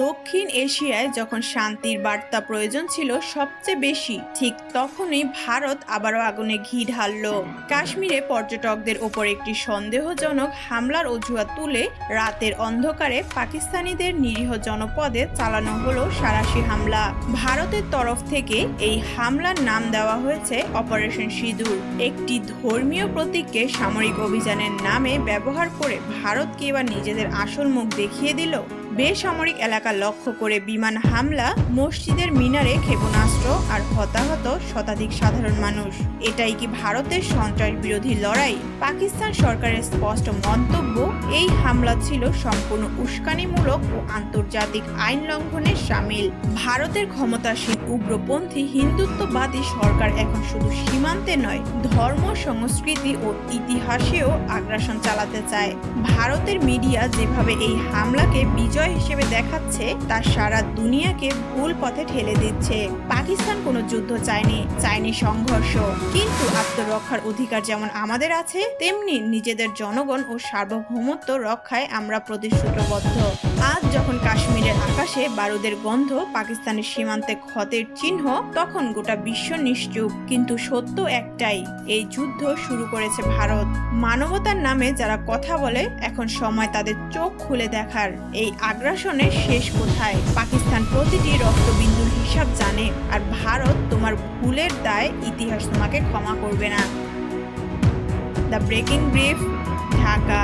দক্ষিণ এশিয়ায় যখন শান্তির বার্তা প্রয়োজন ছিল সবচেয়ে বেশি, ঠিক তখনই ভারত আবারও আগুনে ঘি ঢালল। কাশ্মীরে পর্যটকদের ওপর একটি সন্দেহজনক হামলার অজুহাত তুলে রাতের অন্ধকারে পাকিস্তানিদের নিরীহ জনপদে চালানো হলো সাঁড়াশি হামলা। ভারতের তরফ থেকে এই হামলার নাম দেওয়া হয়েছে অপারেশন সিঁদুর। একটি ধর্মীয় প্রতীককে সামরিক অভিযানের নামে ব্যবহার করে ভারত কি এবার নিজেদের আসল মুখ দেখিয়ে দিল? বেসামরিক এলাকা লক্ষ্য করে বিমান হামলা, মসজিদের মিনারে ক্ষেপণাস্ত্র আর হতাহত শতাধিক সাধারণ মানুষ। এটাই কি ভারতের সন্ত্রাস বিরোধী লড়াই? পাকিস্তান সরকারের স্পষ্ট মন্তব্য, এই হামলা ছিল সম্পূর্ণ উস্কানিমূলক ও আন্তর্জাতিক আইন লঙ্ঘনের শামিল। ভারতের ক্ষমতাসীন উগ্রপন্থী হিন্দুত্ববাদী সরকার এখন শুধু সীমান্তে নয়, ধর্ম, সংস্কৃতি ও ইতিহাসেও আগ্রাসন চালাতে চায়। ভারতের মিডিয়া যেভাবে এই হামলাকে বিজয় হিসেবে দেখাচ্ছে তা সারা দুনিয়াকে ভুল পথে ঠেলে দিচ্ছে। পাকিস্তান কোনো যুদ্ধ চায়নি সংঘর্ষ, কিন্তু আত্মরক্ষার অধিকার যেমন আমাদের আছে, তেমনি নিজেদের জনগণ ও সার্বভৌমত্ব রক্ষায় আমরা প্রতিশ্রুতিবদ্ধ। আজ যখন কাশ্মীরের আকাশে বারুদের গন্ধ, পাকিস্তানের সীমান্তে ক্ষতের চিহ্ন, তখন গোটা বিশ্ব নিশ্চুপ। কিন্তু সত্য একটাই, এই যুদ্ধ শুরু করেছে ভারত। মানবতার নামে যারা কথা বলে, এখন সময় তাদের চোখ খুলে দেখার। এই আগ্রাসনের শেষ কোথায়? পাকিস্তান প্রতিটি রক্তবিন্দুর হিসাব জানে, আর ভারত তোমার ভুলের দায় ইতিহাস তোমাকে ক্ষমা করবে না। The breaking brief, Dhaka.